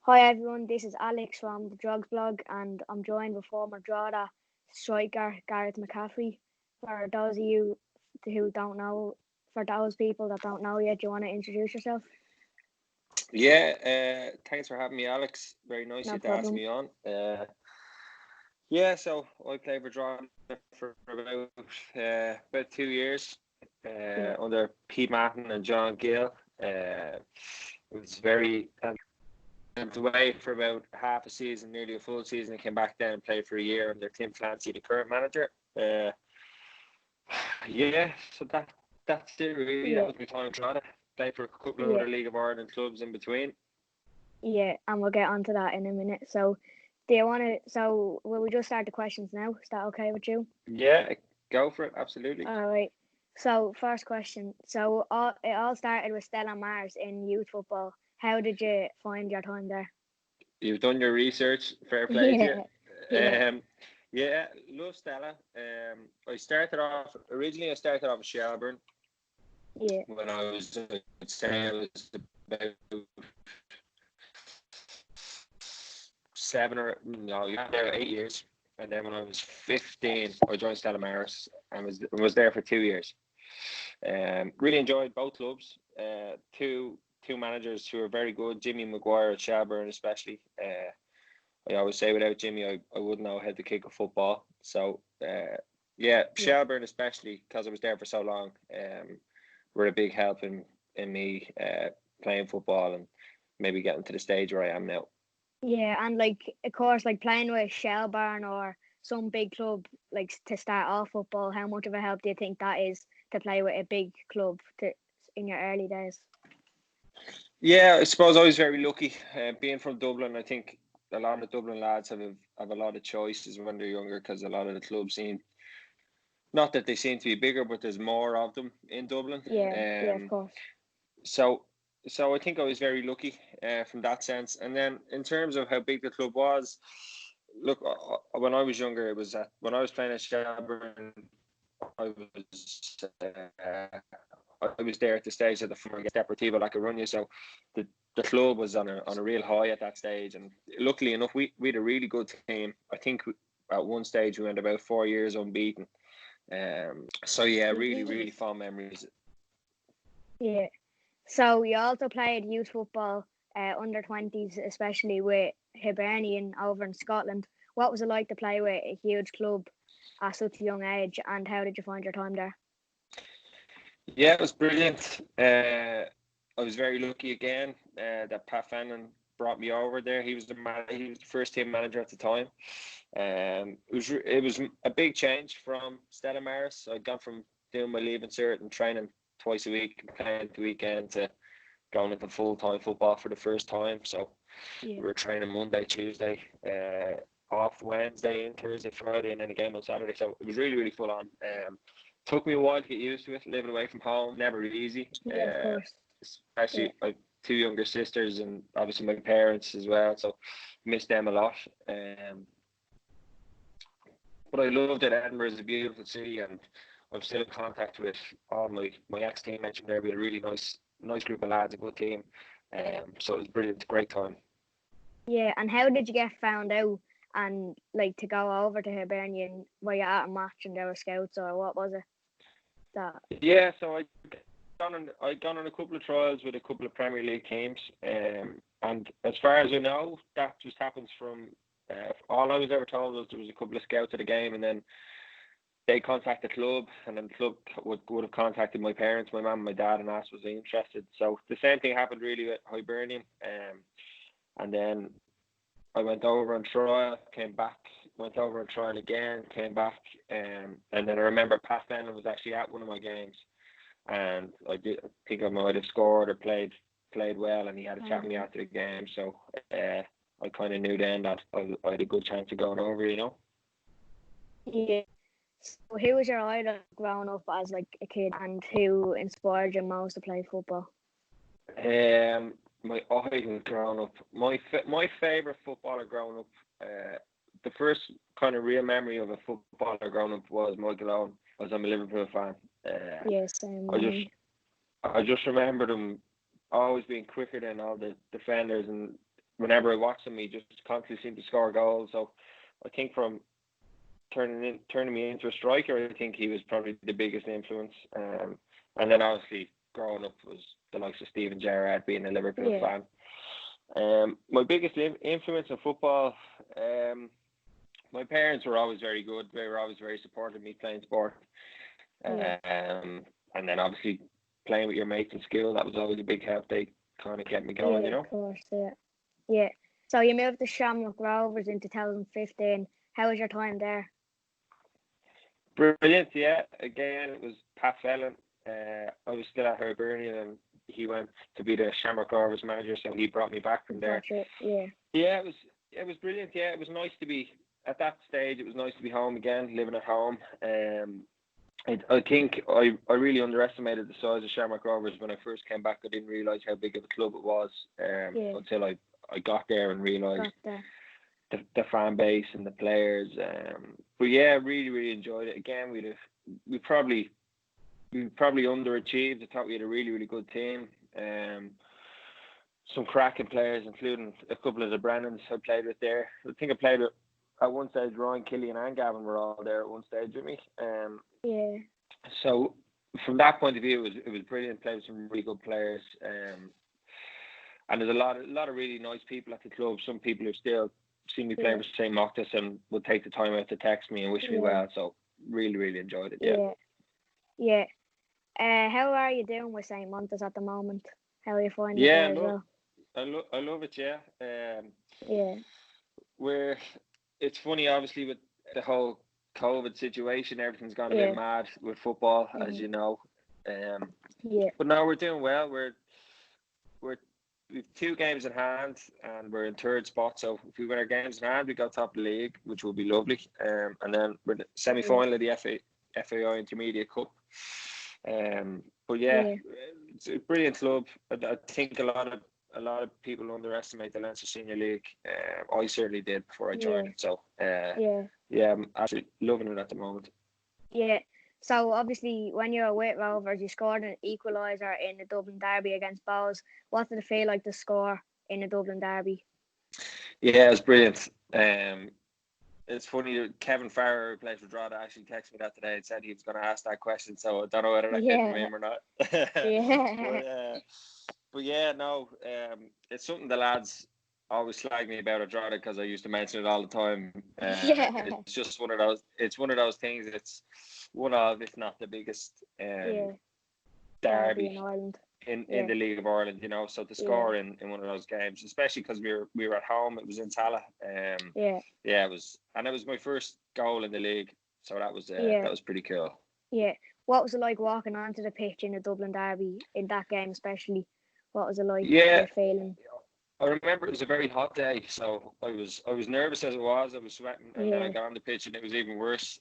Hi everyone, this is Alex from the Drugs blog, and I'm joined with former Drogheda striker Gareth McCaffrey. For those of you who don't know, for those people that don't know yet, do you want to introduce yourself? Yeah, thanks for having me, Alex. Very nice No you to ask problem. me on. So I played for Drogheda for about 2 years Yeah, under Pete Martin and John Gill. It was very went away for about half a season, nearly a full season, and came back down and played for a year under Tim Clancy, the current manager. Uh, that's it really. That yeah, was my time in Drogheda. Played for a couple of yeah, other League of Ireland clubs in between. yeah, and we'll get onto that in a minute. So, do you want to? So, will we just start the questions now? Is that okay with you? Yeah, go for it. Absolutely. All right. So, first question. So, it all started with Stella Mars in youth football. How did you find your time there? You've done your research. Fair play to Yeah, you. yeah, Yeah, love Stella. I started off at Shelburne yeah, when I'd say I was about 8 years. And then when I was 15, I joined Stella Maris and was there for 2 years. Really enjoyed both clubs. Two managers who are very good. Jimmy Maguire at Shelburne, especially. I always say without Jimmy, I wouldn't know how to kick a football. So yeah, yeah. Shelburne especially because I was there for so long. Were a big help in me playing football and maybe getting to the stage where I am now. Yeah, and like of course, like playing with Shelburne or some big club, like to start off football, how much of a help do you think that is to play with a big club in your early days? Yeah, I suppose I was very lucky. Being from Dublin, I think a lot of Dublin lads have a lot of choices when they're younger because a lot of the clubs seem not that they seem to be bigger, but there's more of them in Dublin. Yeah, yeah, of Um, course. so so I think I was very lucky from that sense. And then in terms of how big the club was, look, when I was younger, when I was playing at Shelburne, I was I was there at the stage of the former Deportivo La Coruña, so the club was on a real high at that stage, and luckily enough, we had a really good team. I think at one stage we went about 4 years unbeaten. So yeah, really fond memories. Yeah. So you also played youth football, under 20s, especially with Hibernian over in Scotland. What was it like to play with a huge club at such a young age, and how did you find your time there? Yeah, it was brilliant. I was very lucky again that Pat Fennon brought me over there. He was the first team manager at the time. It was a big change from Stella Maris. I'd gone from doing my leaving cert and training twice a week and playing at the weekend to going into full time football for the first time. So Yeah. we were training Monday, Tuesday, off Wednesday and Thursday, Friday, and then a game on Saturday. So it was really full on. Took me a while to get used to it. Living away from home, never easy. Yeah, of course. Yeah. Especially like two younger sisters and obviously my parents as well. So missed them a lot. But I loved it. Edinburgh is a beautiful city, and I'm still in contact with all my ex teammates from there. We had a really nice group of lads, a good team. So it was brilliant, great time. Yeah, and how did you get found out and like to go over to Hibernian? Were you at a match and there were scouts, or what was it? That Yeah, so I'd gone on a couple of trials with a couple of Premier League teams, and as far as I know, that just happens from all I was ever told was there was a couple of scouts at the game, and then they contacted the club, and then the club would have contacted my parents, my mum, and my dad, and asked was I interested. So the same thing happened really with Hibernian, and then I went over on trial, came back, went over on trial again, came back, and then I remember Pat Fennon was actually at one of my games, and I think I might have scored or played well, and he had a chat with me after the game. So I kind of knew then that I had a good chance of going over, you know. yeah. So who was your idol growing up as like a kid, and who inspired you most to play football? My idol growing up, my favorite footballer growing up, the first kind of real memory of a footballer growing up was Michael Owen. I'm a Liverpool fan. Yeah, same I with just me. I just remember them always being quicker than all the defenders, and whenever I watched him, he just constantly seemed to score goals. So I think from turning me into a striker, I think he was probably the biggest influence. And then obviously growing up was the likes of Steven Gerrard, being a Liverpool fan. My biggest influence in football, my parents were always very good. They were always very supportive of me playing sport. And then obviously playing with your mates in school, that was always a big help. They kind of kept me going, you know. Of course, yeah. So you moved to Shamrock Rovers in 2015. How was your time there? Brilliant, yeah. Again, it was Pat Fellon. I was still at Hibernian, and he went to be the Shamrock Rovers manager, so he brought me back from there. Yeah, it was brilliant. Yeah, it was nice to be at that stage. It was nice to be home again, living at home. I think I really underestimated the size of Shamrock Rovers when I first came back. I didn't realise how big of a club it was until I got there and realised the fan base and the players. But yeah, really, really enjoyed it. Again, we probably underachieved. I thought we had a really, really good team. Some cracking players, including a couple of the Brennans I played with there. I think I played with, at one stage, Ryan, Killian and Gavin were all there at one stage with me. So from that point of view, it was brilliant. Played with some really good players. And there's a lot of really nice people at the club. Some people who still seen me playing for St. Moctus and would take the time out to text me and wish me well. So really, really enjoyed it. Yeah. How are you doing with St. Moctus at the moment? How are you finding it there as well? I love it. Yeah. It's funny, obviously, with the whole COVID situation, everything's gone a bit mad with football, as you know. But now we're doing well. We've 2 games in hand and we're in 3rd spot. So if we win our games in hand, we go top of the league, which will be lovely. And then we're in the semi-final of the FAI Intermediate Cup. But it's a brilliant club. I think a lot of people underestimate the Leinster Senior League. I certainly did before I joined it. So I'm absolutely loving it at the moment. Yeah. So obviously, when you were with Rovers, you scored an equaliser in the Dublin Derby against Bows. What did it feel like to score in the Dublin Derby? Yeah, it was brilliant. It's funny that Kevin Farrer, who plays for Drogheda, actually texted me that today and said he was going to ask that question. So I don't know whether that came from him or not. But it's something the lads always slag me about at Drogheda because I used to mention it all the time. It's just one of those. It's one of those things. It's one of, if not the biggest, derby in Ireland. In the League of Ireland, you know. So to score in one of those games, especially because we were at home, it was in Tallaght. It was, and it was my first goal in the league, so that was pretty cool. Yeah. What was it like walking onto the pitch in the Dublin Derby in that game, especially? What was it like? Your feeling? I remember it was a very hot day, so I was nervous as it was. I was sweating, and then I got on the pitch, and it was even worse.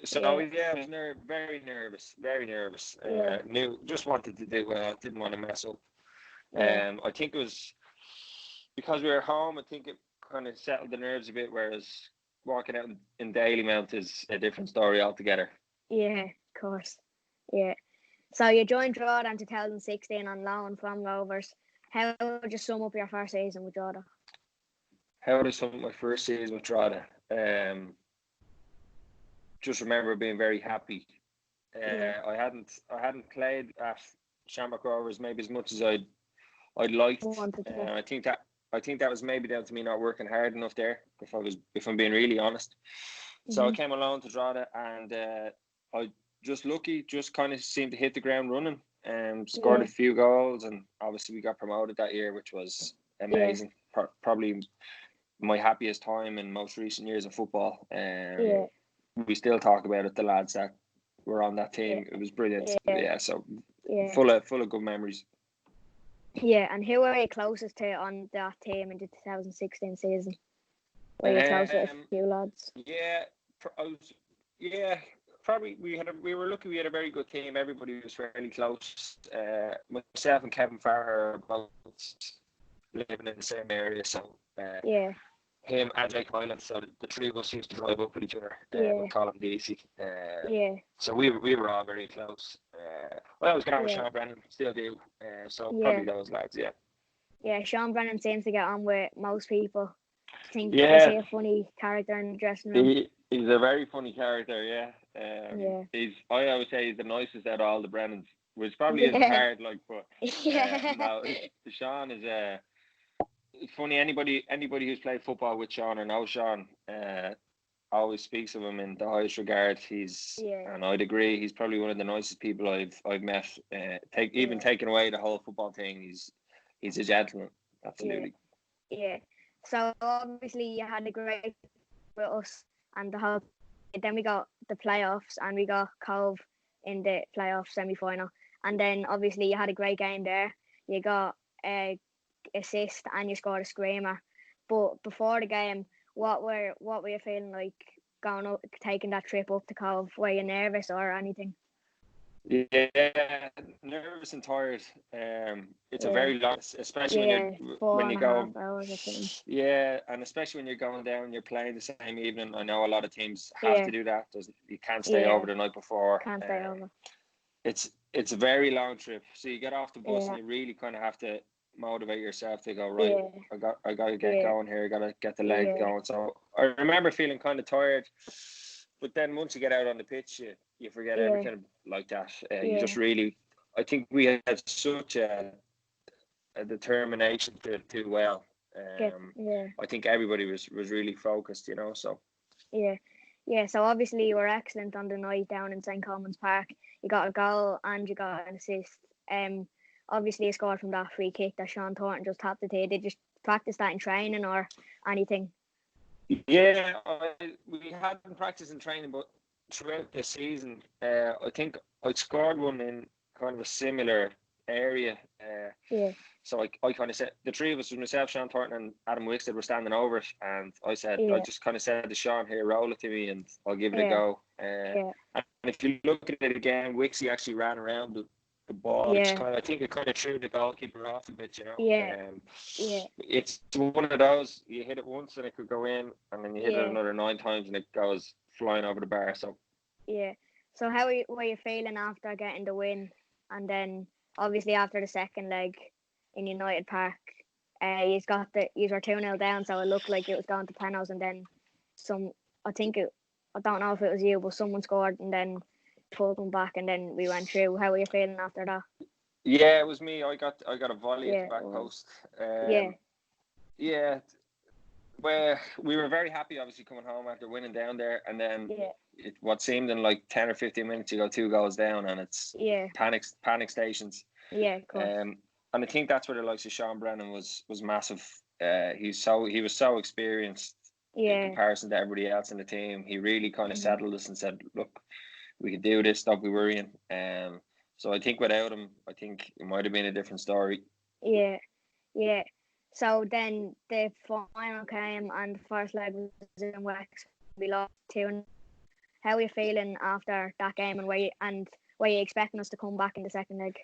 So I was very nervous. Just wanted to do well. Didn't want to mess up. I think it was because we were home. I think it kind of settled the nerves a bit. Whereas walking out in Dalymount is a different story altogether. Yeah, of course. Yeah. So you joined Drogheda in 2016 on loan from Rovers. How would you sum up your first season with Drogheda? How would I sum up my first season with Drogheda? Just remember being very happy. I hadn't played at Shamrock Rovers maybe as much as I'd liked. I think that was maybe down to me not working hard enough there. If I'm being really honest. So I came along to Drogheda and I just kind of seemed to hit the ground running and scored a few goals, and obviously we got promoted that year, which was amazing. Probably my happiest time in most recent years of football. We still talk about it, the lads that were on that team. It was brilliant. Full of good memories. Yeah, and who were you closest to on that team in the 2016 season? Were you close with a few lads? Probably we were lucky. We had a very good team. Everybody was fairly close. Myself and Kevin Farrer are both living in the same area, so him and Jake Hyland, so the 3 of us used to drive up with each other. With Colin Deasy. So we were all very close. I always got with Sean Brennan, still do. So probably those lads, Yeah, Sean Brennan seems to get on with most people. Is he Yeah, a funny character in the dressing room? he's a very funny character. Yeah, Yeah. I always say he's the nicest out of all the Brennans, which probably isn't Yeah. hard. Like, but Yeah. no, Sean is it's funny. Anybody who's played football with Sean or knows Sean, always speaks of him in the highest regard. Yeah. And I'd agree, he's probably one of the nicest people I've met. Taking away the whole football thing, he's a gentleman. Absolutely. Yeah. So obviously you had a great with us and the whole. Then we got the playoffs and we got Cove in the playoff semi-final. And then obviously you had a great game there. You got a assist and you scored a screamer. But before the game, what were you feeling like going up, taking that trip up to Cove? Were you nervous or anything? Yeah, nervous and tired. It's a very long, especially when you go. 4.5 hours, I think. Yeah, and especially when you're going down, you're playing the same evening. I know a lot of teams have to do that. You can't stay over the night before. Can't stay over. It's a very long trip. So you get off the bus and you really kind of have to motivate yourself to go, right, I got to get going here. I got to get the leg going. So I remember feeling kind of tired, but then once you get out on the pitch, you forget everything like that. You just really, I think we had such a determination to do well. I think everybody was really focused, so. Yeah, so obviously you were excellent on the night down in St. Colman's Park. You got a goal and you got an assist. Obviously you scored from that free kick that Sean Thornton just tapped it to. Did you practice that in training or anything? Yeah, we hadn't practiced in training, but throughout the season, I think I scored one in kind of a similar area. So I kind of said, the three of us, was myself, Sean Thornton and Adam Wickstead, were standing over it, and I just kind of said to Sean, here, roll it to me and I'll give it a go. And if you look at it again, Wixie actually ran around the ball. I think it kind of threw the goalkeeper off a bit, It's one of those, you hit it once and it could go in, and then you hit it another 9 times and it goes flying over the bar. So so how were you feeling after getting the win, and then obviously after the second leg in United Park, you were 2-0 down, so it looked like it was going to penalties, and then I don't know if it was you, but someone scored and then pulled them back and then we went through. How were you feeling after that? Yeah, it was me. I got a volley at the back post. Where we were very happy, obviously, coming home after winning down there, and then what seemed in like 10 or 15 minutes, you go 2 goals down, and it's panic stations. Yeah, of course. And I think that's where the likes of Sean Brennan was massive. He was so experienced in comparison to everybody else in the team. He really kind of settled us and said, "Look, we can do this. Don't be worrying." So I think without him, I think it might have been a different story. Yeah. So then the final came and the first leg was in Wexford. We lost 2. How are you feeling after that game, and were you expecting us to come back in the second leg?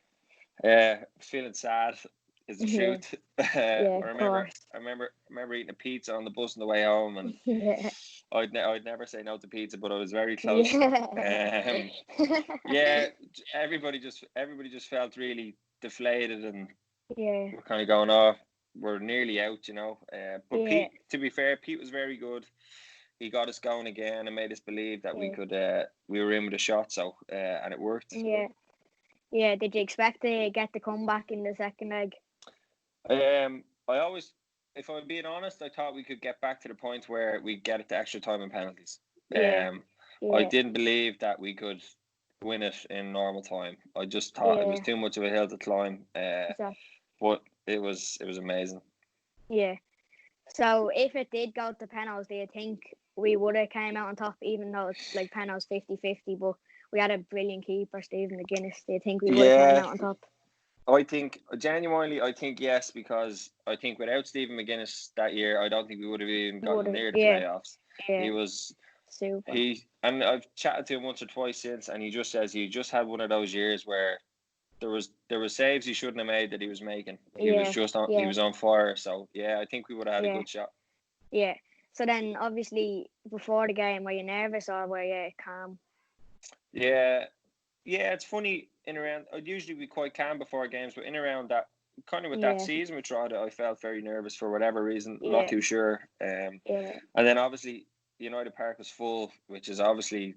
Feeling sad is the truth. I remember eating a pizza on the bus on the way home, and I'd never say no to pizza, but I was very close. Everybody just felt really deflated, and we're kind of going off. We're nearly out, But Pete, to be fair, Pete was very good. He got us going again and made us believe that we were in with a shot. So and it worked. Yeah. Did you expect to get the comeback in the second leg? I always, if I'm being honest, I thought we could get back to the point where we get it to extra time and penalties. I didn't believe that we could win it in normal time. I just thought it was too much of a hill to climb. But it was amazing. Yeah. So if it did go to penalties, do you think we would have came out on top, even though it's like penalties 50-50, but we had a brilliant keeper, Stephen McGuinness? Do you think we would have came out on top? I think yes, because I think without Stephen McGuinness that year, I don't think we would have even gotten near the playoffs. He was super. And I've chatted to him once or twice since, and he just says he just had one of those years where there was saves he shouldn't have made that he was making. He was just on he was on fire. So I think we would have had a good shot. Yeah. So then obviously before the game, were you nervous or were you calm? Yeah, it's funny in around. I'd usually be quite calm before games, but in around that kind of with that Yeah. season with Drogheda, I felt very nervous for whatever reason. I'm Yeah. not too sure. Yeah. And then obviously United Park was full, which is obviously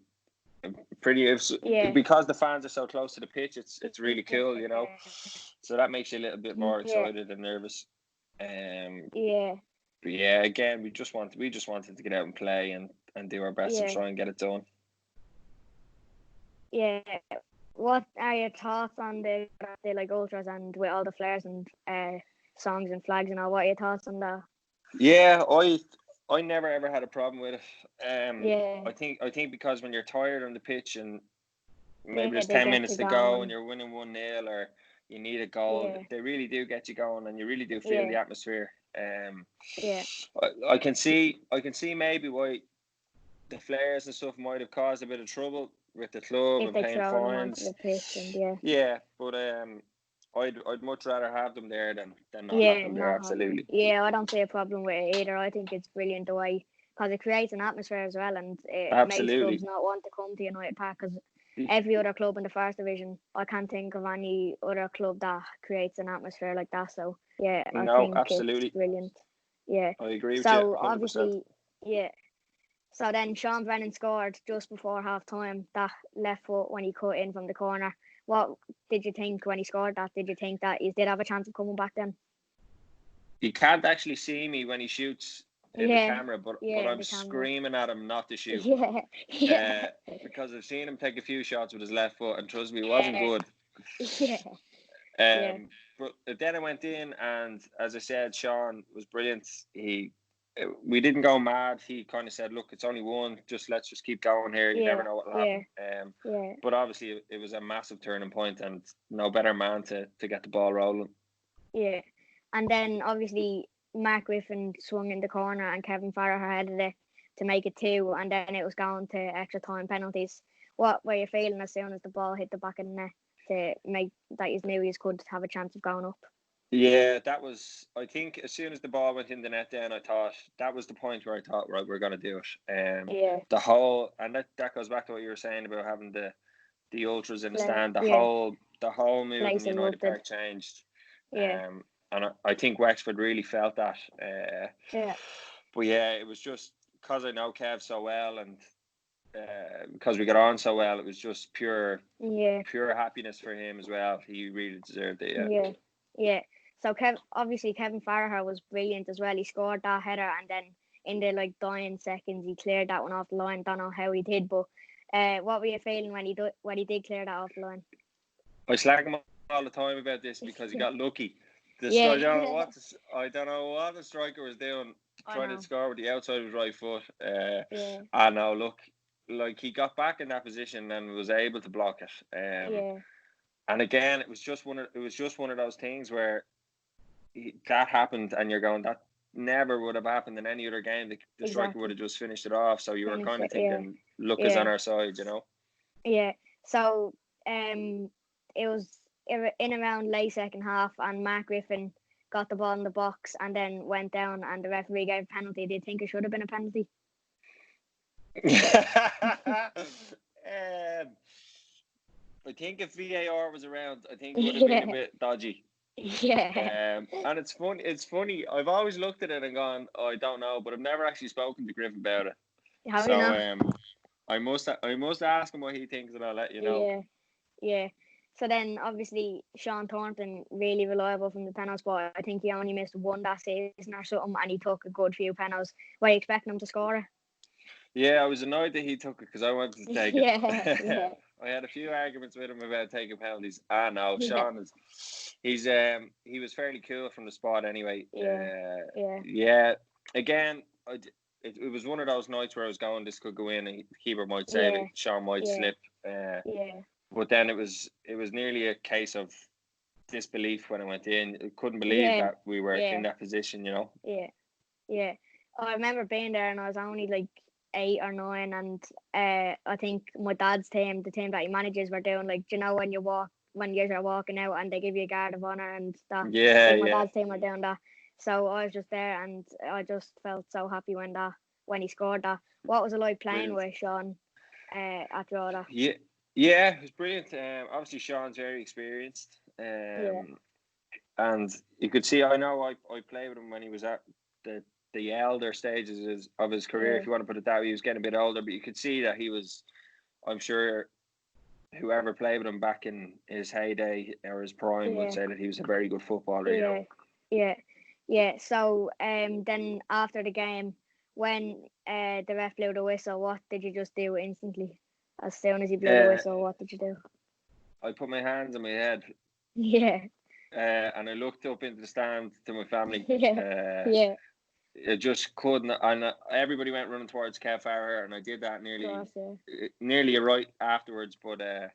Yeah. because the fans are so close to the pitch. It's really cool, Yeah. So that makes you a little bit more Yeah. excited and nervous. Yeah. But yeah, again, we just wanted to get out and play and do our best and Yeah. try and get it done. Yeah. What are your thoughts on the like ultras and with all the flares and songs and flags and all? What are your thoughts on that? Yeah, I never ever had a problem with it. Yeah. I think because when you're tired on the pitch and maybe Yeah, there's they 10 get minutes you to go and going. you're winning 1-0 or you need a goal, Yeah. they really do get you going and you really do feel Yeah. the atmosphere. Yeah. I can see maybe why the flares and stuff might have caused a bit of trouble with the club If and they paying throw them onto fines. the pitch and yeah. Yeah, but I'd much rather have them there than not have Yeah, them there. not have them. Absolutely. Yeah, I don't see a problem with it either. I think it's brilliant the way, because it creates an atmosphere as well, and it makes clubs Absolutely. not want to come to United Park. Because every other club in the first division, I can't think of any other club that creates an atmosphere like that. So yeah, I No, think it's absolutely. brilliant. Yeah. I agree with you So 100%. obviously, yeah. So then Sean Brennan scored just before half time, that left foot when he cut in from the corner. What did you think when he scored that? Did you think that he did have a chance of coming back then? You can't actually see me when he shoots in the camera, but I'm screaming at him not to shoot. Yeah. Because I've seen him take a few shots with his left foot, and trust me, it wasn't good. Yeah. But then I went in, and as I said, Sean was brilliant. We didn't go mad. He kind of said, "Look, it's only one. Let's just keep going here. You never know what will happen." But obviously, it was a massive turning point, and no better man to get the ball rolling. Yeah, and then obviously Mark Griffin swung in the corner, and Kevin Farrar headed it to make it 2, and then it was going to extra time penalties. What were you feeling as soon as the ball hit the back of the net to make that you knew you could have a chance of going up? Yeah, that was. I think as soon as the ball went in the net, then I thought that was the point where I thought, right, we're going to do it. Yeah. The whole, and that goes back to what you were saying about having the ultras in the stand. The whole mood in United Park changed. Yeah. And I think Wexford really felt that. Yeah. But yeah, it was just because I know Kev so well and because we got on so well, it was just pure happiness for him as well. He really deserved it. Yeah. So Kevin Farrar was brilliant as well. He scored that header, and then in the dying seconds, he cleared that one off the line. Don't know how he did, but what were you feeling when he did clear that off the line? I slag him all the time about this because he got lucky. I don't know what the striker was doing, trying to score with the outside of his right foot. I know. Look, he got back in that position and was able to block it. And again, it was just one of those things where that happened, and you're going, that never would have happened in any other game. The striker would have just finished it off. So you were kind of thinking, luck is on our side, Yeah. So it was in around late second half, and Mark Griffin got the ball in the box and then went down, and the referee gave a penalty. Do you think it should have been a penalty? I think if VAR was around, I think it would have been a bit dodgy. Yeah. And it's funny. I've always looked at it and gone, I don't know, but I've never actually spoken to Griff about it. Have you not? I must ask him what he thinks, and I'll let you know. Yeah. So then, obviously, Sean Thornton, really reliable from the penalty spot. I think he only missed one that season or something, and he took a good few penalties. Were you expecting him to score it? Yeah, I was annoyed that he took it because I wanted to take it. Yeah. I had a few arguments with him about taking penalties. No, Sean he was fairly cool from the spot anyway. Yeah. Again, it was one of those nights where I was going, this could go in, and the keeper might save it, Sean might slip. But then it was nearly a case of disbelief when I went in. I couldn't believe that we were in that position, Yeah. I remember being there, and I was only 8 or 9, and I think my dad's team, the team that he manages, were doing when you're walking out and they give you a guard of honour and that. My dad's team were doing that. So I was just there, and I just felt so happy when he scored that. What was it like playing with Sean at Drogheda? Yeah, it was brilliant. Obviously Sean's very experienced. and you could see. I know I played with him when he was at the elder stages of his career, if you want to put it that way. He was getting a bit older, but you could see that he was. I'm sure whoever played with him back in his heyday or his prime would say that he was a very good footballer. You know? Yeah. So then after the game, when the ref blew the whistle, what did you just do instantly? As soon as he blew the whistle, what did you do? I put my hands on my head. Yeah. And I looked up into the stand to my family. Yeah. It just couldn't, and everybody went running towards Kev Farrer, and I did that nearly right afterwards. But that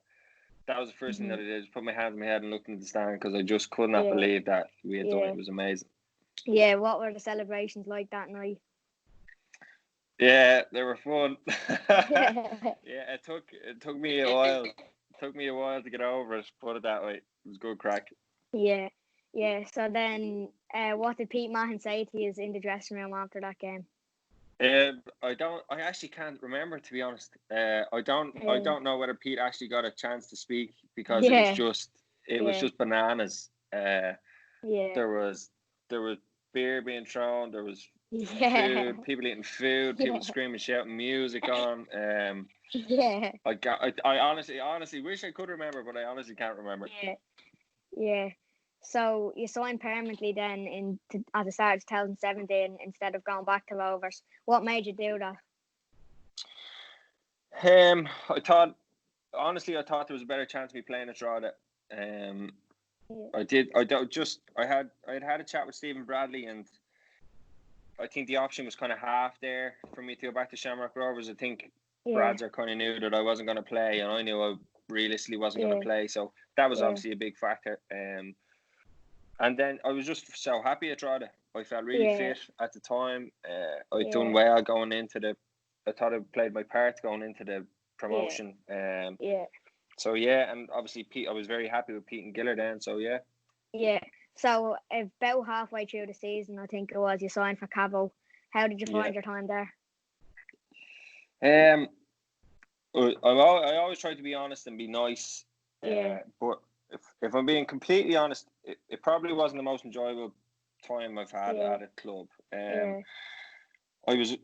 was the first thing that I did: put my hands on my head and looked into the stand, because I just could not believe that we had done it. It was amazing. Yeah, what were the celebrations like that night? Yeah, they were fun. Yeah, it took me a while. It took me a while to get over it. Put it that way. It was good crack. Yeah. So then, what did Pete Mahon say to you in the dressing room after that game? I actually can't remember, to be honest. I don't know whether Pete actually got a chance to speak, because it was just bananas. There was beer being thrown. There was food, people eating food, people screaming, shouting, music on. I honestly wish I could remember, but I honestly can't remember. Yeah. So you signed permanently then at the start of 2017 instead of going back to Rovers. What made you do that? I thought there was a better chance of me playing at Drogheda. I had a chat with Stephen Bradley, and I think the option was kind of half there for me to go back to Shamrock Rovers. I think Bradzer kind of knew that I wasn't going to play, and I knew I realistically wasn't going to play, so that was obviously a big factor. And then I was just so happy at Drogheda. I felt really fit at the time. I'd done well going into I thought I played my part going into the promotion. So and obviously Pete, I was very happy with Pete and Giller then. So So about halfway through the season, I think it was, you signed for Cavo. How did you find your time there? I always try to be honest and be nice. But if I'm being completely honest, it probably wasn't the most enjoyable time I've had at a club. I was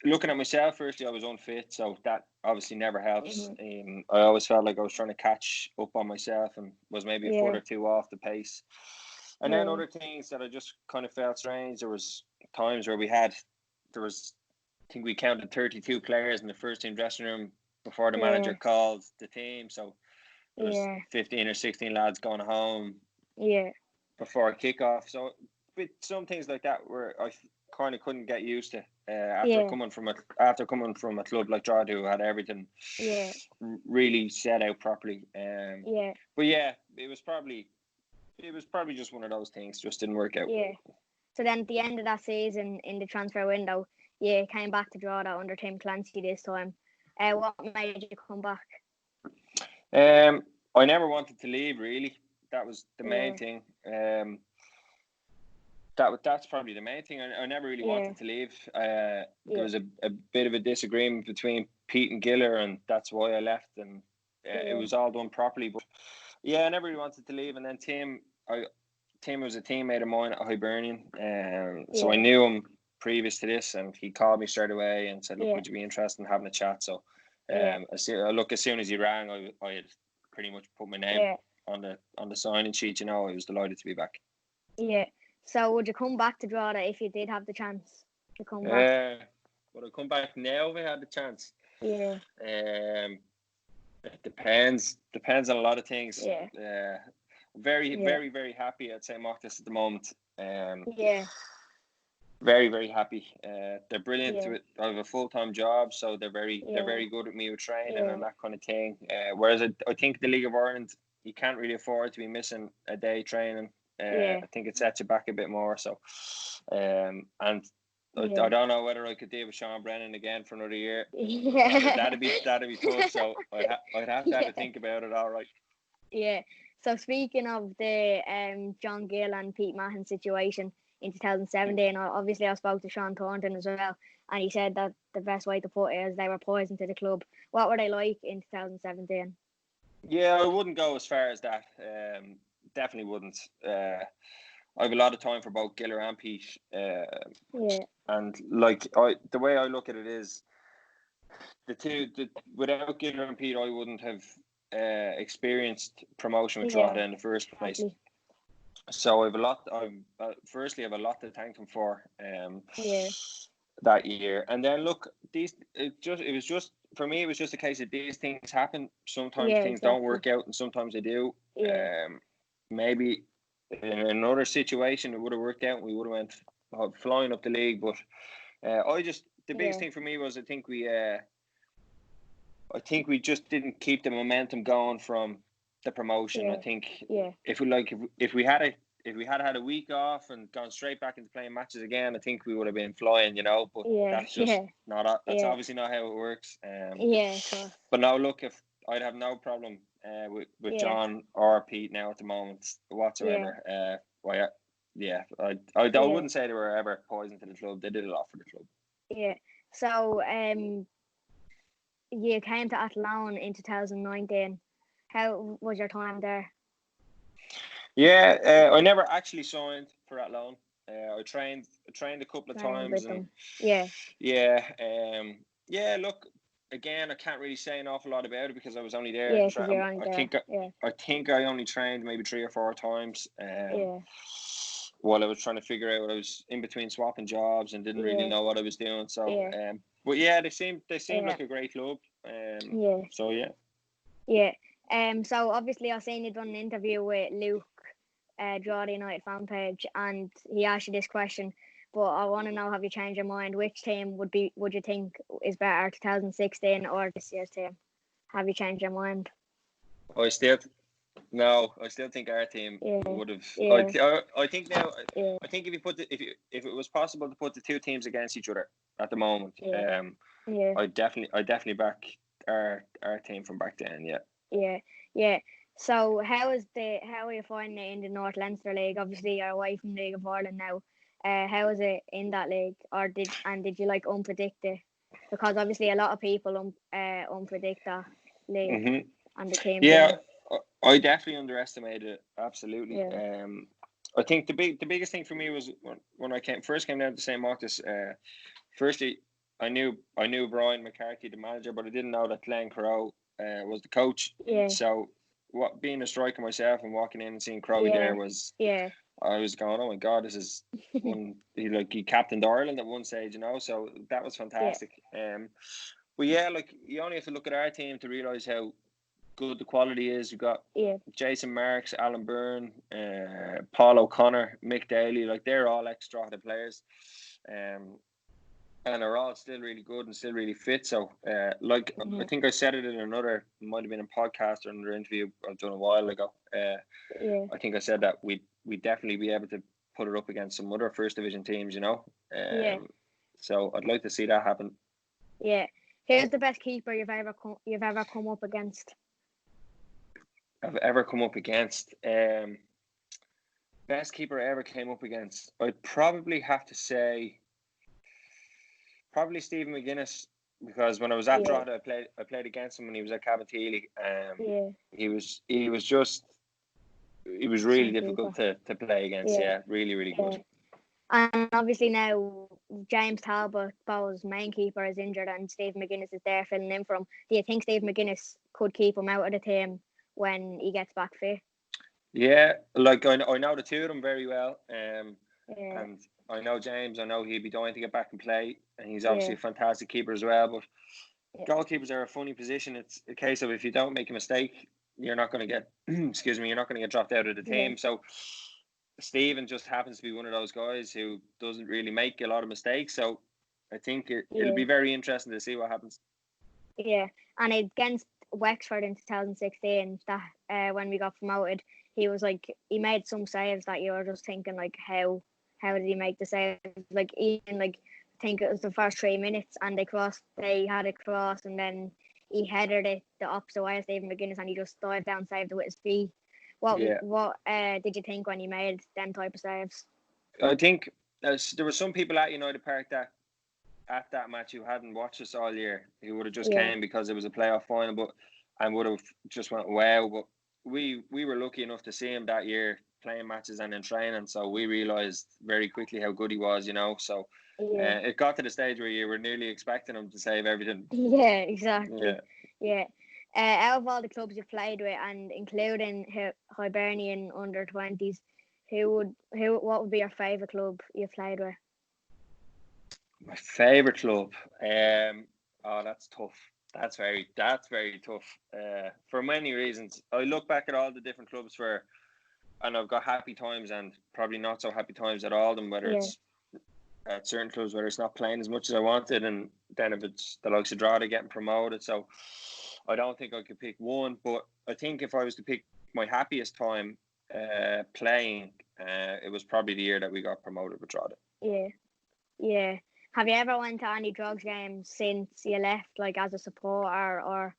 looking at myself. Firstly, I was unfit, so that obviously never helps. I always felt like I was trying to catch up on myself and was maybe a foot or two off the pace. And then other things that I just kind of felt strange. There was times where I think we counted 32 players in the first team dressing room before the manager called the team. So there was 15 or 16 lads going home before kickoff. So some things like that where I kind of couldn't get used to after coming from a club like Drogheda, who had everything really set out properly. But it was probably just one of those things. Just didn't work out. So then at the end of that season in the transfer window, you came back to Drogheda under Tim Clancy this time. What made you come back? I never wanted to leave, really. That was the main thing. That's probably the main thing. I never really wanted to leave. There was a bit of a disagreement between Pete and Giller, and that's why I left. And it was all done properly. But I never really wanted to leave. And then Tim was a teammate of mine at Hibernian, so I knew him previous to this, and he called me straight away and said, "Look, would you be interested in having a chat?" So, as soon as he rang, I had pretty much put my name on the signing sheet. I was delighted to be back. So would you come back to Drogheda if you did have the chance to come back? Would I come back now if I had the chance? It depends. Depends on a lot of things. Very, very happy at St. Martin's at the moment. Very, very happy. They're brilliant. I have a full-time job, so they're very good with me with training and that kind of thing. Whereas I think the League of Ireland, you can't really afford to be missing a day training. I think it sets you back a bit more. So, and I don't know whether I could deal with Sean Brennan again for another year. That'd be tough. So I'd have to think about it. All right. So speaking of the John Gill and Pete Mahon situation in 2017, obviously I spoke to Sean Thornton as well, and he said that the best way to put it is they were poison to the club. What were they like in 2017? I wouldn't go as far as that. definitely wouldn't. I have a lot of time for both Giller and Pete. And like the way I look at it is, without Giller and Pete, I wouldn't have experienced promotion with Drogheda in the first place. Exactly. So I have a lot. Firstly, I have a lot to thank them for. That year, and then look, it was just for me. It was just a case of these things happen. Sometimes things don't work out, and sometimes they do. Maybe in another situation it would have worked out, and we would have went flying up the league. But the biggest thing for me was I think we just didn't keep the momentum going from the promotion. I think if we had a week off and gone straight back into playing matches again, I think we would have been flying, But that's just not. That's obviously not how it works. Sure. But now, look, if I'd have no problem with John or Pete now at the moment whatsoever. I wouldn't say they were ever poison to the club. They did a lot for the club. Yeah. So you came to Athlone in 2019. How was your time there? Yeah, I never actually signed for Athlone. I trained a couple of times, and look, again, I can't really say an awful lot about it because I was only there. I think I only trained maybe 3 or 4 times. While I was trying to figure out what I was in between swapping jobs and didn't really know what I was doing. So, but yeah, they seemed like a great club. So yeah. Yeah. So obviously, I've seen you done an interview with Luke, Drogheda United fan page, and he asked you this question. But I want to know: have you changed your mind? Which team would you think is better, 2016 or this year's team? Have you changed your mind? I still think our team would have. I think now. I think if it was possible to put the two teams against each other at the moment, I definitely back our team from back then. Yeah. So how are you finding it in the North Leinster League? Obviously, you're away from League of Ireland now. How is it in that league, or did you like unpredict it? Because obviously a lot of people unpredict that league and the teams. Yeah, I definitely underestimated it. Absolutely. I think the biggest thing for me was when I first came down to St. Marcus. Firstly, I knew Brian McCarthy, the manager, but I didn't know that Glenn Crowe was the coach. So, being a striker myself and walking in and seeing Crowley there was. I was going, oh my God, this is one. He captained Ireland at one stage, So that was fantastic. But yeah, like you only have to look at our team to realise how good the quality is. You've got Jason Marks, Alan Byrne, Paul O'Connor, Mick Daly. Like they're all ex-Drogheda players, and are all still really good and still really fit. So, I think I said it in another, might have been a podcast or another interview I've done a while ago. I think I said that we'd definitely be able to put it up against some other first division teams, So I'd like to see that happen. Yeah. Who's the best keeper you've ever come up against? I've ever come up against. Best keeper I ever came up against. I'd probably have to say Stephen McGuinness, because when I was at Drogheda, I played against him when he was at Cabotili. He was really difficult to play against. Really, really good. And obviously now James Talbot, Bow's main keeper, is injured, and Steve McGuinness is there filling in for him. Do you think Steve McGuinness could keep him out of the team when he gets back fit? Yeah, like I know the two of them very well, and I know James. I know he'd be dying to get back and play, and he's obviously a fantastic keeper as well. But goalkeepers are a funny position. It's a case of if you don't make a mistake, you're not going to get you're not going to get dropped out of the team. So Stephen just happens to be one of those guys who doesn't really make a lot of mistakes. So I think it'll be very interesting to see what happens. Yeah, and against Wexford in 2016, that when we got promoted, he made some saves that you were just thinking like, how did he make the saves? Like even like I think it was the first 3 minutes, and they had a cross, and then he headed it the opposite way as Stephen McGuinness, and he just dived down, saved it with his feet. What did you think when he made them type of saves? I think there were some people at United Park that at that match who hadn't watched us all year, who would have just came because it was a playoff final, and would have just went wow. But we were lucky enough to see him that year playing matches and in training, so we realised very quickly how good he was, So it got to the stage where you were nearly expecting him to save everything. Yeah, exactly. Yeah. Out of all the clubs you've played with, and including Hibernian under-20s, what would be your favourite club you've played with? My favourite club, that's tough. That's very tough. For many reasons. I look back at all the different clubs and I've got happy times and probably not so happy times at all of them. Whether it's at certain clubs where it's not playing as much as I wanted, and then if it's the likes of Drogheda getting promoted. So I don't think I could pick one, but I think if I was to pick my happiest time playing, it was probably the year that we got promoted with Drogheda. Yeah. Have you ever went to any Drugs games since you left, like as a supporter or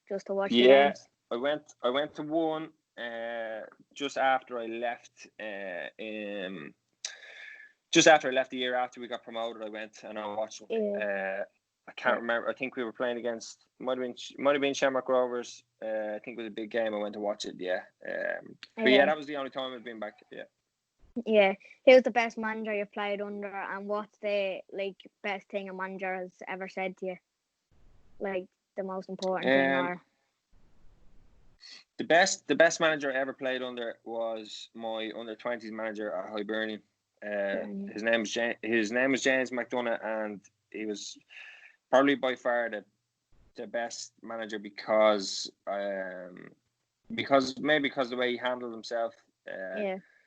just to watch the games? I went to one just after I left. Just after I left, the year after we got promoted, I went and I watched them. I can't remember. I think we were playing against might have been Shamrock Rovers. I think it was a big game. I went to watch it. But that was the only time I'd been back. Yeah. Who's the best manager you've played under, and what's the best thing a manager has ever said to you? Like the most important thing, or the best manager I ever played under was my under-20s manager at Hibernian. His name was James McDonough, and he was probably by far the best manager because the way he handled himself.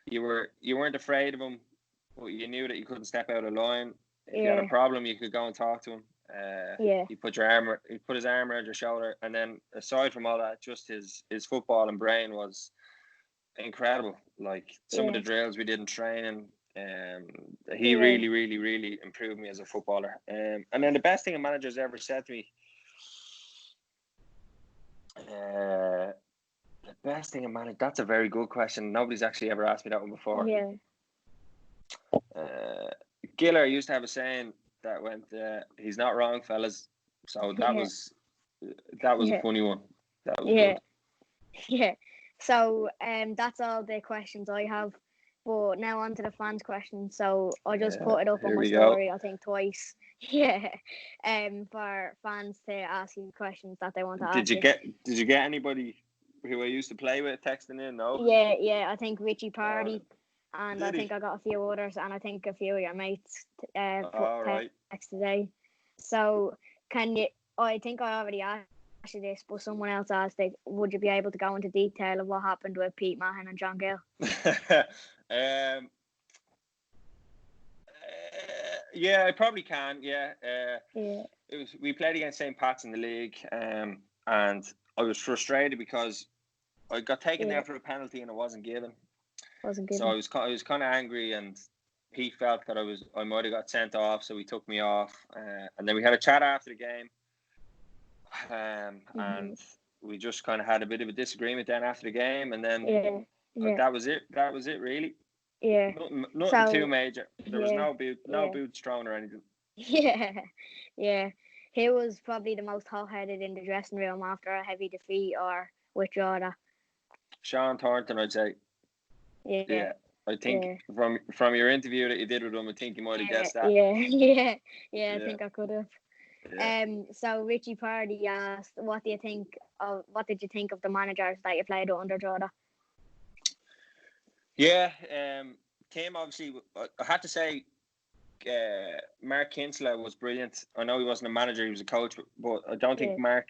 You weren't afraid of him, but you knew that you couldn't step out of line. If you had a problem, you could go and talk to him. He put his arm around your shoulder, and then aside from all that, just his football and brain was incredible. Like some of the drills we did in training, he really, really, really improved me as a footballer. And then the best thing a manager's ever said to me. The best thing a manager. That's a very good question. Nobody's actually ever asked me that one before. Giller used to have a saying that went, "He's not wrong, fellas." So that was a funny one. That was good. Yeah. So that's all the questions I have. But now on to the fans' questions. So I just put it up on my story, I think twice. For fans to ask you questions that they want to ask. Did you get anybody who I used to play with texting in? No. Yeah. I think Richie Party, and I think I got a few others, and I think a few of your mates text today. So I think I already asked you this, but someone else asked it. Would you be able to go into detail of what happened with Pete Mahon and John Gill? I probably can. We played against St. Pat's in the league, and I was frustrated because I got taken there for a penalty and it wasn't given. So I was kind of angry, and Pete felt that I might have got sent off, so he took me off, and then we had a chat after the game, and we just kind of had a bit of a disagreement then after the game, and then that was it. That was it, really. Yeah. Nothing too major. There was no boots thrown or anything. Yeah. He was probably the most hot-headed in the dressing room after a heavy defeat or with Drogheda. Sean Thornton, I'd say. Yeah. I think from your interview that you did with him, I think you might have guessed that. I think I could have. So Richie Pardy asked, what did you think of the managers that you played with under Drogheda? Tim, obviously, I had to say, Mark Kinsella was brilliant. I know he wasn't a manager, he was a coach, but I don't think Mark,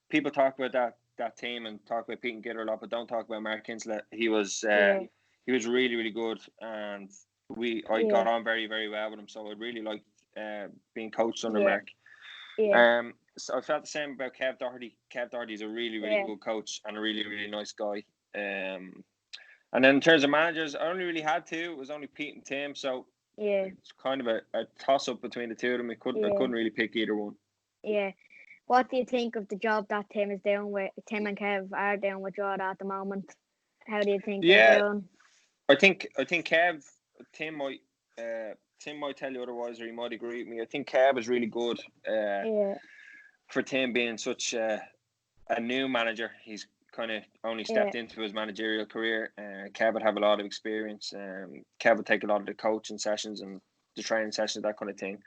people talk about that team and talk about Pete and Gitter a lot, but don't talk about Mark Kinsella. He was really, really good, and I got on very, very well with him, so I really liked being coached under Mark. So I felt the same about Kev Doherty. Kev Doherty's a really, really good coach and a really, really nice guy. And then in terms of managers, I only really had two. It was only Pete and Tim, so it's kind of a toss-up between the two of them. I couldn't really pick either one. Yeah. What do you think of the job that Tim and Kev are doing with Drogheda at the moment? How do you think they're doing? I think Tim might tell you otherwise, or he might agree with me. I think Kev is really good. For Tim being such a new manager, he's kind of only Yeah. stepped into his managerial career. Kev would have a lot of experience. Kev would take a lot of the coaching sessions and the training sessions, that kind of thing.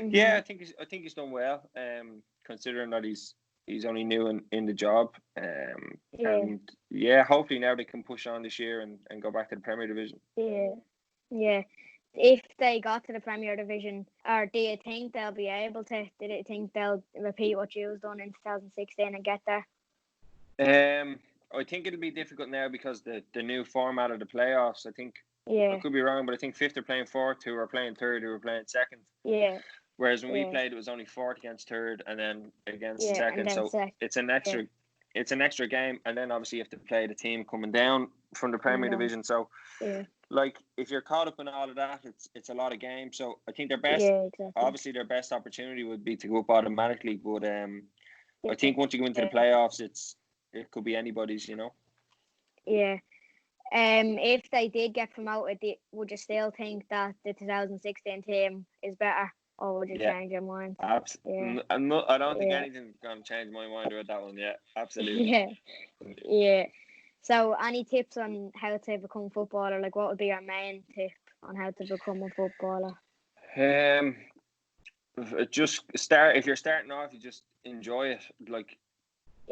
Yeah, I think he's done well. Considering that he's only new in the job. And yeah, hopefully now they can push on this year and go back to the Premier Division. Yeah. If they got to the Premier Division, or do you think they'll be able to? Do you think they'll repeat what you've done in 2016 and get there? I think it'll be difficult now because the new format of the playoffs. I think I could be wrong, but I think fifth are playing fourth, who are playing third, who are playing second. Yeah. Whereas when we played, it was only fourth against third, and then against second. And then so it's an extra. It's an extra game, and then obviously you have to play the team coming down from the Premier Division. So, like, if you're caught up in all of that, it's a lot of games. So I think their best, obviously their best opportunity would be to go up automatically. But I think once you go into the playoffs, it could be anybody's, you know. Yeah. If they did get promoted, would you still think that the 2016 team is better, or would you change your mind? Absolutely. I don't think anything's going to change my mind about that one. Yeah, absolutely. Yeah. So, any tips on how to become a footballer? Like, what would be your main tip on how to become a footballer? Just start. If you're starting off, you just enjoy it. Like,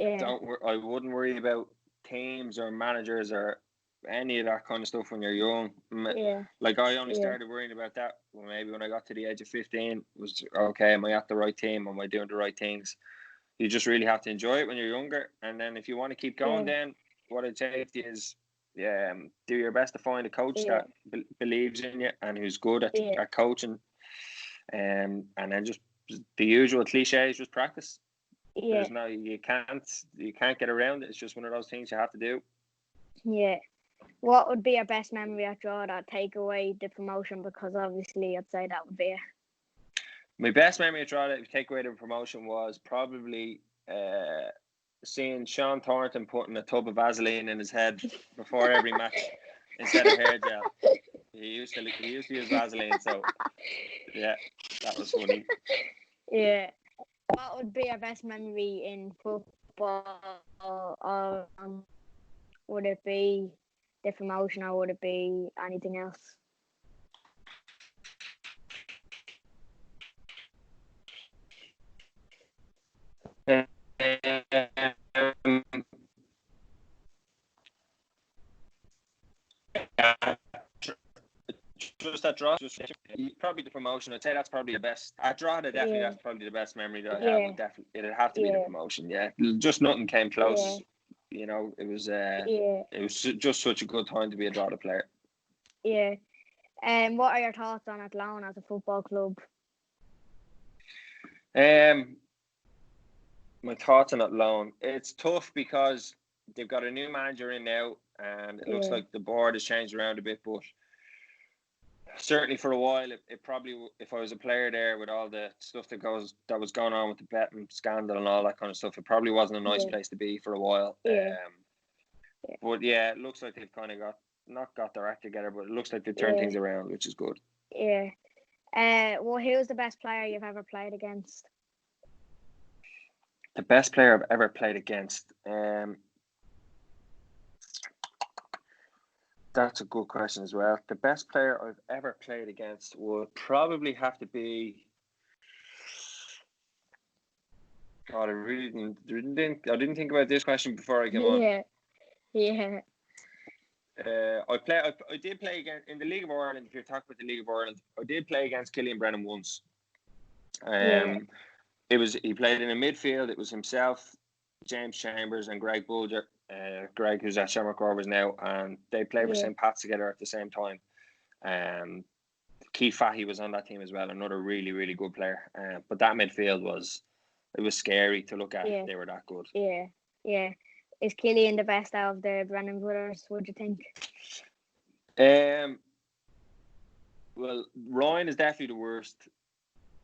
I wouldn't worry about teams or managers or any of that kind of stuff when you're young. Like, I only started worrying about that maybe when I got to the age of 15. Was okay, am I at the right team? Am I doing the right things? You just really have to enjoy it when you're younger, and then if you want to keep going, then what I'd say to you is, do your best to find a coach that believes in you and who's good at coaching, and then just the usual cliches, just practice. There's no, you can't get around it. It's just one of those things you have to do. Yeah. What would be your best memory at draw that take away the promotion? Because obviously I'd say that would be my best memory at draw that take away the promotion was probably seeing Sean Thornton putting a tub of Vaseline in his head before every match instead of hair gel. He used to use Vaseline, so yeah, that was funny. Yeah. What would be your best memory in football? Or would it be the promotion, or would it be anything else? Just that draw, probably the promotion. I'd say that's probably the best. At draw, definitely that's probably the best memory that I have. It'd have to be the promotion. Yeah, just nothing came close. You know, it was just such a good time to be a Drogheda player. Yeah. What are your thoughts on Athlone as a football club? My thoughts on Athlone. It's tough because they've got a new manager in now, and it looks like the board has changed around a bit, but certainly for a while, it probably, if I was a player there with all the stuff that was going on with the betting scandal and all that kind of stuff, it probably wasn't a nice place to be for a while. But yeah, it looks like they've kind of not got their act together, but it looks like they've turned things around, which is good. Yeah. Well, who's the best player you've ever played against? The best player I've ever played against. That's a good question as well. The best player I've ever played against would probably have to be. God, I really didn't think about this question before I came on. Yeah. I did play again in the League of Ireland. If you're talking about the League of Ireland, I did play against Killian Brennan once. He played in a midfield. It was himself, James Chambers, and Greg Bulger. Greg, who's at Shamrock Rovers now, and they played for St. Pat's together at the same time. Keith Fahey was on that team as well, another really, really good player. But that midfield was scary to look at. They were that good. Yeah. Is Killian the best out of the Brennan brothers, would you think? Well, Ryan is definitely the worst.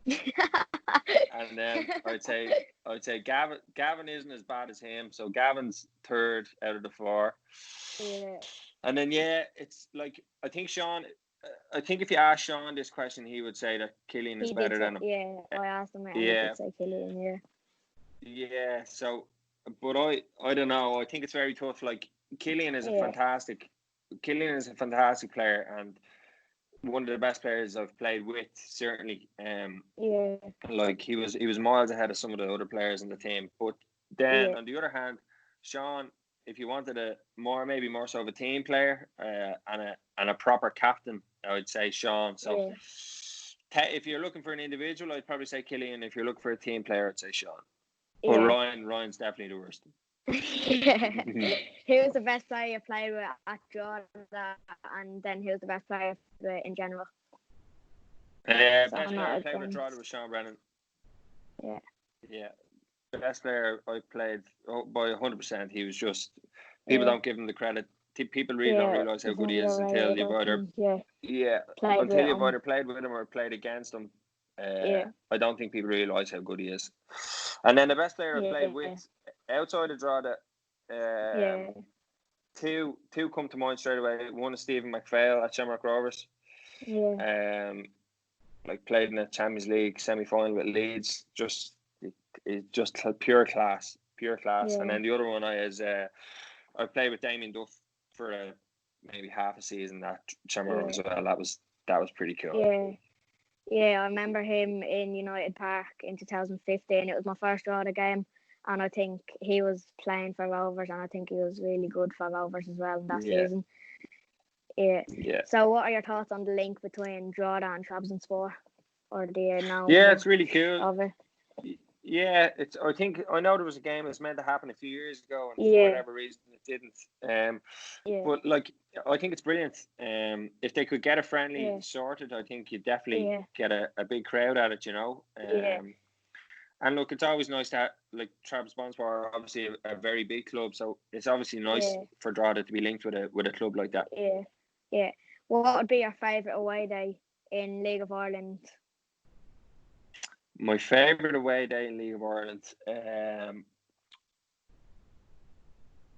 And then I'd say Gavin isn't as bad as him, so Gavin's third out of the four. Yeah. And then it's like I think if you ask Sean this question, he would say that Killian is better than him. Yeah, I asked him. He would say Killian. Yeah. So but I don't know. I think it's very tough. Like Killian is a fantastic player and one of the best players I've played with, certainly. Like he was miles ahead of some of the other players in the team. But then on the other hand, Sean, if you wanted maybe more so of a team player and a proper captain, I would say Sean. So if you're looking for an individual, I'd probably say Killian. If you're looking for a team player, I'd say Sean. But Ryan's definitely the worst. Who was the best player you played with at Jordan, and then who was the best player in general? Best player I played with Jordan was Sean Brennan. Yeah. The best player I played by 100%. He was just people don't give him the credit. People really don't realise how good he is until you've either played with him or played against him. I don't think people realise how good he is. And then the best player I played with outside of Drogheda, two come to mind straight away. One is Stephen McPhail at Shamrock Rovers. Like played in the Champions League semi-final with Leeds. Just pure class. And then the other one I played with Damien Duff for maybe half a season at Shamrock Rovers as well. That was pretty cool. Yeah, I remember him in United Park in 2015. It was my first Drogheda game, and I think he was playing for Rovers, and I think he was really good for Rovers as well in that season. Yeah. So, what are your thoughts on the link between Drogheda and Trabzonspor? Or do you know? Yeah, it's really cool. Yeah, I know there was a game that was meant to happen a few years ago, and for whatever reason it didn't. But like, I think it's brilliant. If they could get a friendly sorted, I think you'd definitely get a big crowd at it, And look, it's always nice to have, like, Trabzonspor are obviously a very big club, so it's obviously nice for Drogheda to be linked with a club like that. Yeah. What would be your favourite away day in League of Ireland? My favourite away day in League of Ireland.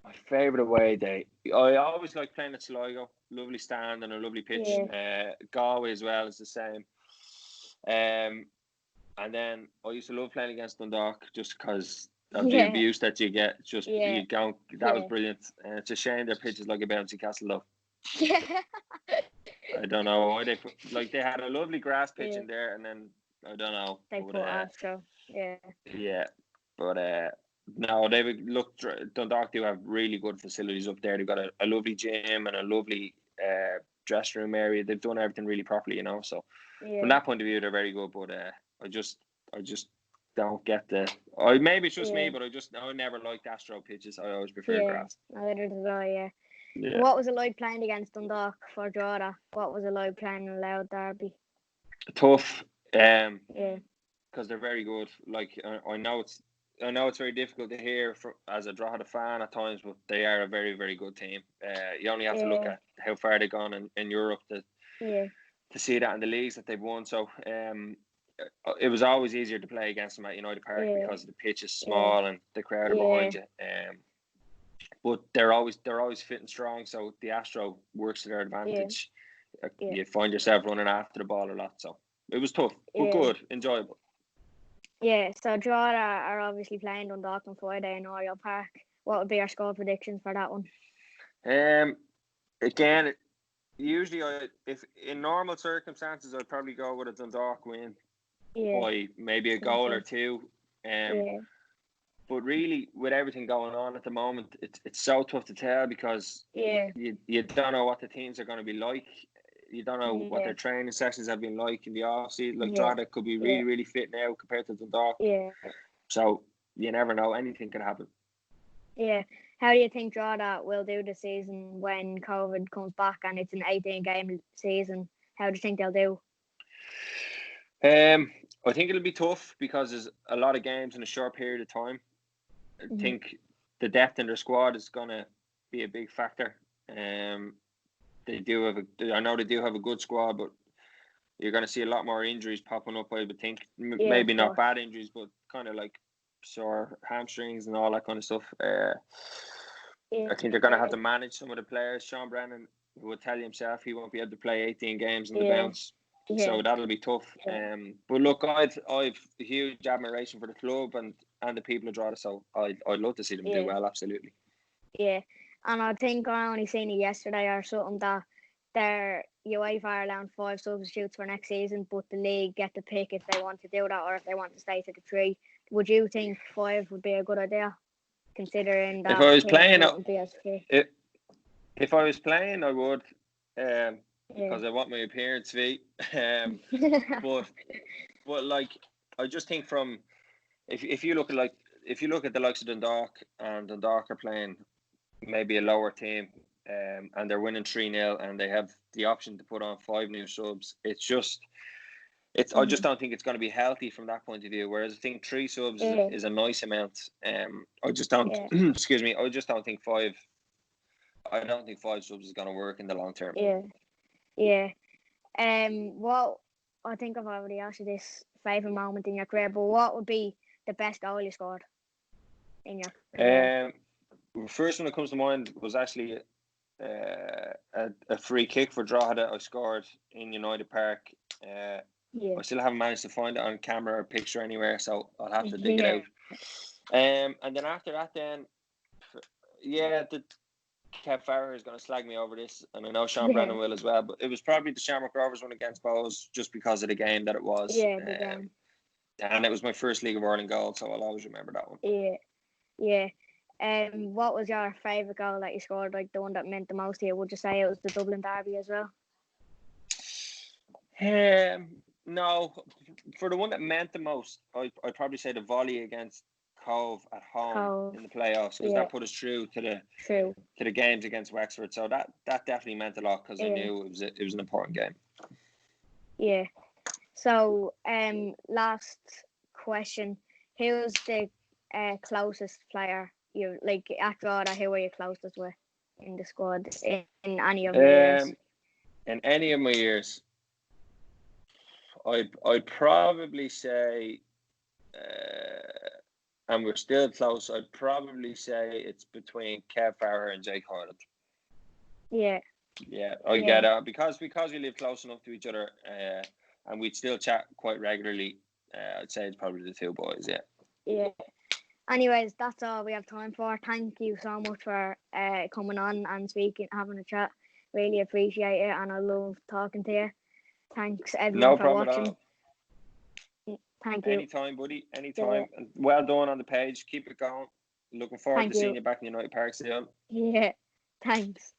My favourite away day. I always like playing at Sligo. Lovely stand and a lovely pitch. Galway as well is the same. And then I used to love playing against Dundalk just because of the abuse that you get. You go. That was brilliant. It's a shame their pitch is like a bouncy castle though. I don't know why they they had a lovely grass pitch in there, and then I don't know. They put Astro. Yeah, but no, they would look. Dundalk do have really good facilities up there. They've got a lovely gym and a lovely dressing room area. They've done everything really properly, So from that point of view, they're very good. But I just don't get maybe it's just me, but I never liked Astro pitches. I always preferred grass. Neither did I. Yeah. What was it like playing against Dundalk for Drogheda? What was it like playing a Loud derby? Tough. Because they're very good. Like I know it's very difficult to hear as a Drogheda fan at times, but they are a very, very good team. You only have to look at how far they've gone in Europe to see that in the leagues that they've won. So it was always easier to play against them at United Park because the pitch is small and the crowd are behind you. But they're always fit and strong, so the Astro works to their advantage. You find yourself running after the ball a lot, so it was tough, but good, enjoyable. Yeah, so Drogheda are obviously playing Dundalk on Friday in Oriel Park. What would be your score predictions for that one? Again, usually if in normal circumstances, I'd probably go with a Dundalk win by maybe a goal or two. But really, with everything going on at the moment, it's so tough to tell because you don't know what the teams are going to be like. You don't know what their training sessions have been like in the off-season. Like Drogheda could be really, really fit now compared to Dundalk. So you never know. Anything can happen. Yeah. How do you think Drogheda will do this season when COVID comes back and it's an 18-game season? How do you think they'll do? I think it'll be tough because there's a lot of games in a short period of time. I think the depth in their squad is going to be a big factor. I know they do have a good squad, but you're going to see a lot more injuries popping up, I would think. Maybe not bad injuries, but kind of like sore hamstrings and all that kind of stuff. I think they're going to have to manage some of the players. Sean Brennan will tell you himself he won't be able to play 18 games in the bounce. So that'll be tough. But look, I've a huge admiration for the club and and the people who draw it. So I'd love to see them do well. Absolutely. Yeah, and I think I only seen it yesterday or something that their UEFA are allowing 5 substitutes for next season, but the league get to pick if they want to do that or if they want to stay to the 3. Would you think 5 would be a good idea, considering that If I was teams playing, wouldn't be as free? if I was playing, I would, because I want my appearance fee. But like, I just think from if you look at the likes of Dundalk, and Dundalk are playing maybe a lower team, and they're winning 3-0, and they have the option to put on 5 new subs. I just don't think it's going to be healthy from that point of view. Whereas I think 3 subs is a nice amount. I just don't. Excuse me. I just don't think 5. I don't think 5 subs is going to work in the long term. Yeah. Well, I think I've already asked you this favourite moment in your career, but what would be the best goal you scored in your career? First one that comes to mind was actually a free kick for Drogheda I scored in United Park. I still haven't managed to find it on camera or picture anywhere, so I'll have to dig it out. And then after that, Kev Farrer is going to slag me over this, and I know Sean Brennan will as well, but it was probably the Shamrock Rovers one against Bows, just because of the game that it was. Yeah, the game. And it was my first League of Ireland goal, so I'll always remember that one. Yeah. What was your favourite goal that you scored, like the one that meant the most to you? Would you say it was the Dublin Derby as well? No, for the one that meant the most, I'd probably say the volley against Cove at home in the playoffs, because that put us through to the games against Wexford. So that definitely meant a lot, because I knew it was an important game. Yeah. So last question: who's the closest player you like at Drogheda? Who are you closest with in the squad in any of your years? In any of my years, I'd probably say, and we're still close, I'd probably say it's between Kev Farrer and Jake Hyland. Yeah, I get it, because we live close enough to each other, and we'd still chat quite regularly. I'd say it's probably the 2 boys. Yeah. Anyways, that's all we have time for. Thank you so much for coming on and speaking, having a chat. Really appreciate it, and I love talking to you. Thanks everyone for watching. Thank you. Anytime, buddy. Anytime. And well done on the page. Keep it going. Looking forward to seeing you back in United Park soon. Yeah. Thanks.